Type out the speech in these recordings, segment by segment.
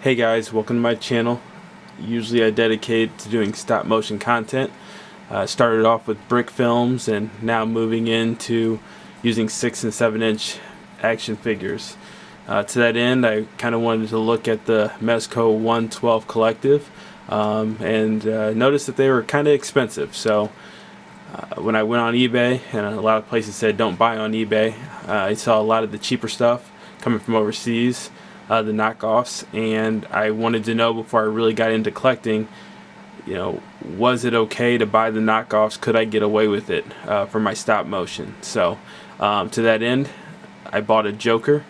Hey guys, welcome to my channel. Usually I dedicate to doing stop motion content. Started off with brick films and now moving into using 6 and 7 inch action figures. To that end, I kind of wanted to look at the Mezco One 12 collective and noticed that they were kind of expensive. So when I went on eBay, and a lot of places said don't buy on eBay, I saw a lot of the cheaper stuff coming from overseas, the knockoffs, and I wanted to know before I really got into collecting, was it okay to buy the knockoffs? Could I get away with it for my stop motion? So to that end, I bought a Joker,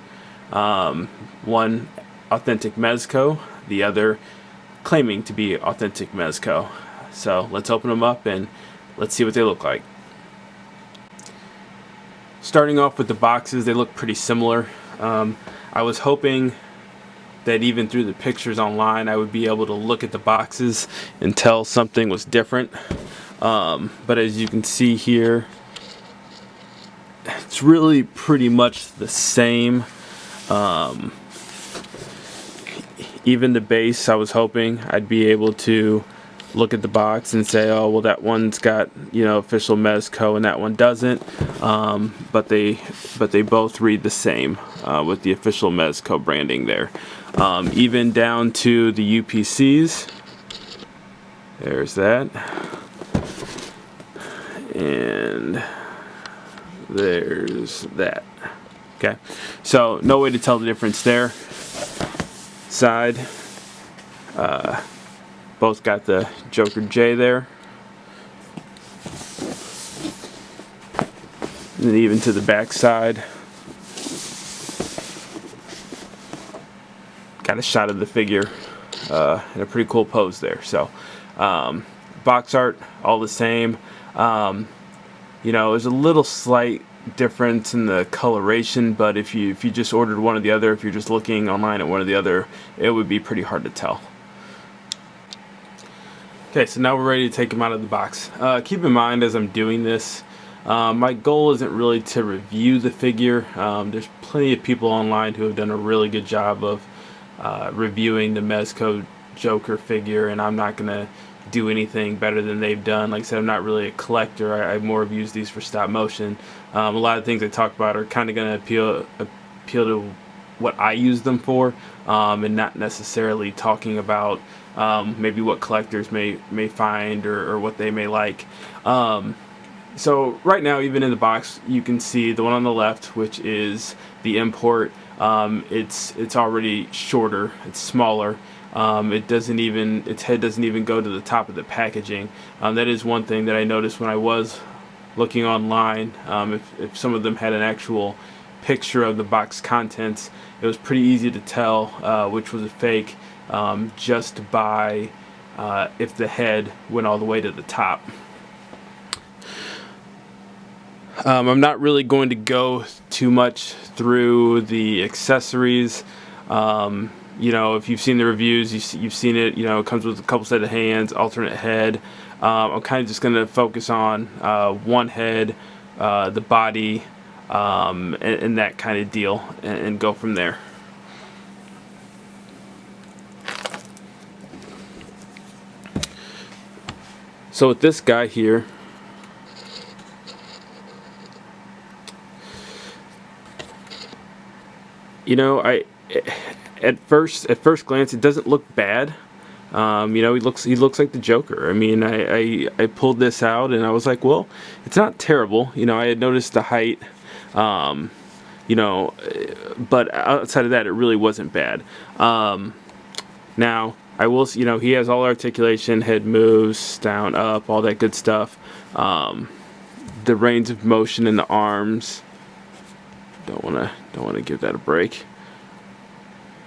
one authentic Mezco, the other claiming to be authentic Mezco. So let's open them up and let's see what they look like. Starting off with the boxes, they look pretty similar. I was hoping that even through the pictures online I would be able to look at the boxes and tell something was different. But as you can see here, it's really pretty much the same. Even the base, I was hoping I'd be able to look at the box and say, oh well, that one's got official Mezco and that one doesn't, but they both read the same with the official Mezco branding there, even down to the UPCs. There's that, and there's that. Okay, so no way to tell the difference there. Side, both got the Joker J there. And then even to the back side, got a shot of the figure in a pretty cool pose there. So box art all the same. There's a little slight difference in the coloration, but if you just ordered one or the other, if you're just looking online at one or the other, it would be pretty hard to tell. Okay, so now we're ready to take them out of the box. Keep in mind as I'm doing this, my goal isn't really to review the figure. There's plenty of people online who have done a really good job of reviewing the Mezco Joker figure, and I'm not going to do anything better than they've done. Like I said, I'm not really a collector. I more have used these for stop motion. A lot of things I talk about are kind of going to appeal to what I use them for, and not necessarily talking about maybe what collectors may find or what they may like. So right now, even in the box, you can see the one on the left, which is the import. It's already shorter. It's smaller. Its head doesn't even go to the top of the packaging. That is one thing that I noticed when I was looking online. If some of them had an actual picture of the box contents, it was pretty easy to tell which was a fake, just by if the head went all the way to the top. I'm not really going to go too much through the accessories. If you've seen the reviews, you've seen it. It comes with a couple set of hands, alternate head. I'm kind of just going to focus on one head, the body, and that kind of deal, and go from there. So with this guy here, at first glance, it doesn't look bad. He looks like the Joker. I mean, I pulled this out and I was like, well, it's not terrible. I had noticed the height, but outside of that, it really wasn't bad. Now I will, he has all articulation, head moves down, up, all that good stuff. The range of motion in the arms. Don't want to give that a break.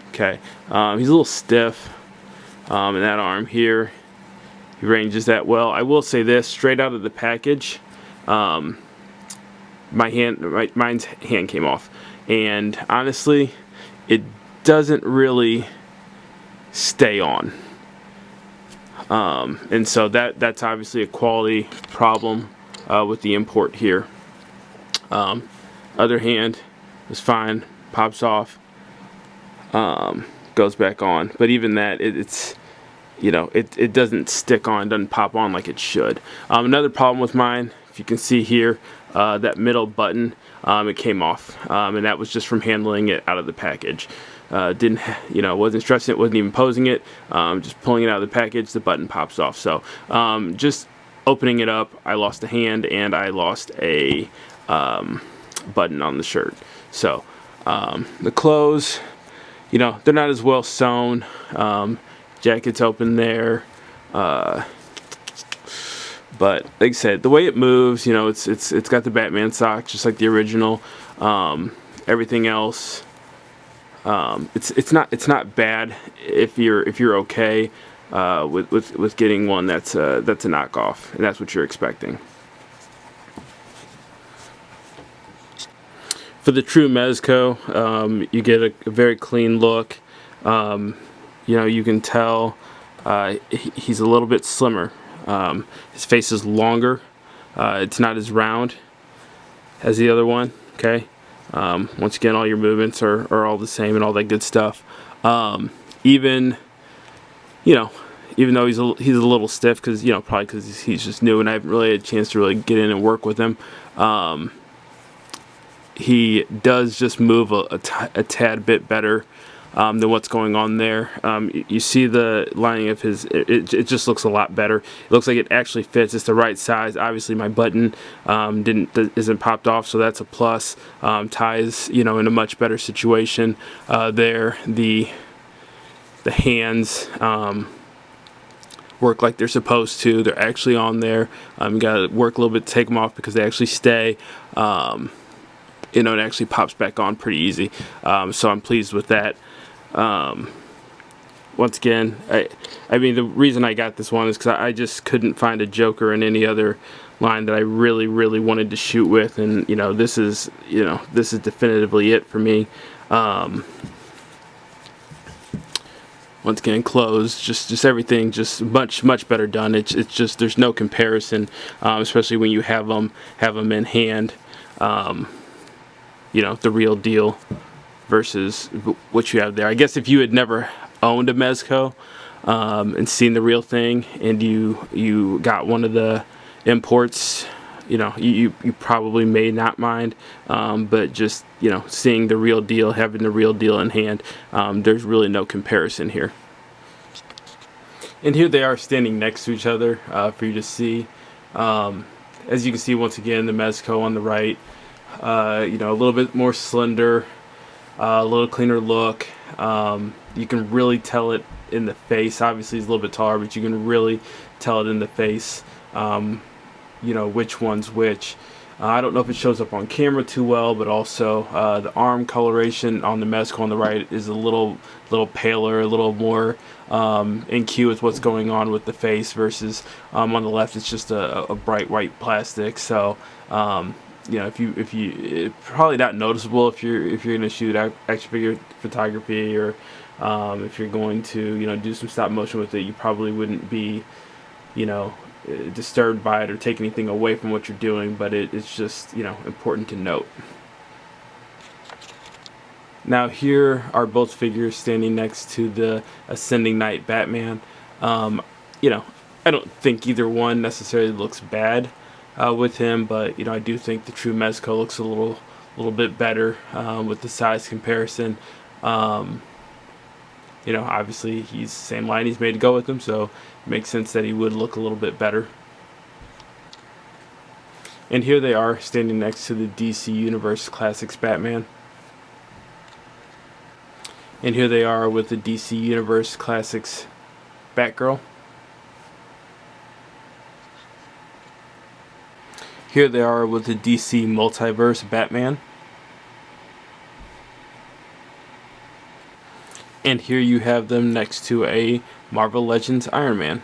Okay, he's a little stiff in that arm here. He ranges that well. I will say this, straight out of the package, mine's hand came off, and honestly, it doesn't really stay on. And so that's obviously a quality problem with the import here. Other hand is fine, pops off. goes back on. But even that, it's it doesn't stick on, doesn't pop on like it should. Another problem with mine, if you can see here, that middle button, it came off, and that was just from handling it out of the package. Didn't, wasn't stressing it, wasn't even posing it, just pulling it out of the package, the button pops off. So just opening it up, I lost a hand and I lost a button on the shirt. So the clothes, they're not as well sewn. Jacket's open there, but like I said, the way it moves, it's got the Batman socks just like the original. Everything else, it's not bad if you're okay with getting one that's a knockoff, and that's what you're expecting. For the true Mezco, you get a very clean look. You can tell he's a little bit slimmer. His face is longer. It's not as round as the other one. Okay. Once again, all your movements are all the same and all that good stuff. Even though he's a little stiff because probably because he's just new and I haven't really had a chance to really get in and work with him. He does just move a tad bit better than what's going on there. You see the lining of his, it just looks a lot better. It looks like it actually fits. It's the right size. Obviously my button isn't popped off, so that's a plus. Ties, in a much better situation there. The hands work like they're supposed to. They're actually on there. You gotta work a little bit to take them off because they actually stay. It actually pops back on pretty easy. So I'm pleased with that. Once again, I mean, the reason I got this one is because I just couldn't find a Joker in any other line that I really, really wanted to shoot with, and this is definitively it for me. Once again, clothes, just everything, just much better done. It's just there's no comparison, especially when you have them in hand. The real deal versus what you have there. I guess if you had never owned a Mezco and seen the real thing, and you got one of the imports, you probably may not mind. But just seeing the real deal, having the real deal in hand, there's really no comparison here. And here they are standing next to each other for you to see. As you can see, once again, the Mezco on the right, a little bit more slender, a little cleaner look. You can really tell it in the face. Obviously he's a little bit taller, but you can really tell it in the face, which one's which. I don't know if it shows up on camera too well, but also the arm coloration on the Mezco on the right is a little paler, a little more in cue with what's going on with the face, versus on the left it's just a bright white plastic. So if you probably not noticeable if you're going to shoot action figure photography, or if you're going to do some stop motion with it, you probably wouldn't be disturbed by it or take anything away from what you're doing, but it's just important to note. Now here are both figures standing next to the Ascending Knight Batman. I don't think either one necessarily looks bad with him, but I do think the true Mezco looks a little bit better with the size comparison. Obviously he's the same line he's made to go with him, so it makes sense that he would look a little bit better. And here they are standing next to the DC Universe Classics Batman. And here they are with the DC Universe Classics Batgirl. Here they are with the DC Multiverse Batman. And here you have them next to a Marvel Legends Iron Man.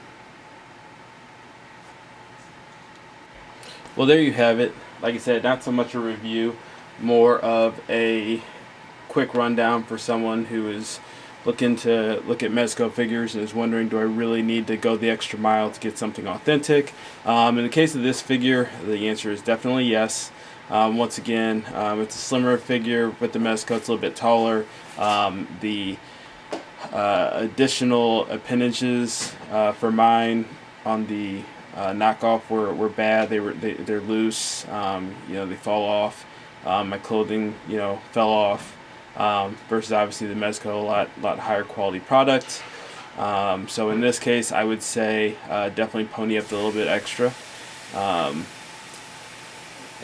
Well, there you have it. Like I said, not so much a review, more of a quick rundown for someone who is looking to look at Mezco figures and is wondering, do I really need to go the extra mile to get something authentic? In the case of this figure, the answer is definitely yes. Once again, it's a slimmer figure with the Mezco. It's a little bit taller. The additional appendages for mine on the knockoff were bad. They're loose. They fall off. My clothing fell off. Versus obviously the Mezco, a lot higher quality product. So in this case, I would say definitely pony up a little bit extra.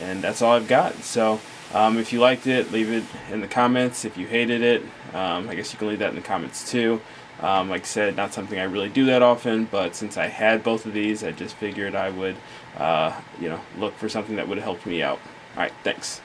And that's all I've got. So if you liked it, leave it in the comments. If you hated it, I guess you can leave that in the comments too. Like I said, not something I really do that often, but since I had both of these, I just figured I would look for something that would have helped me out. Alright, thanks.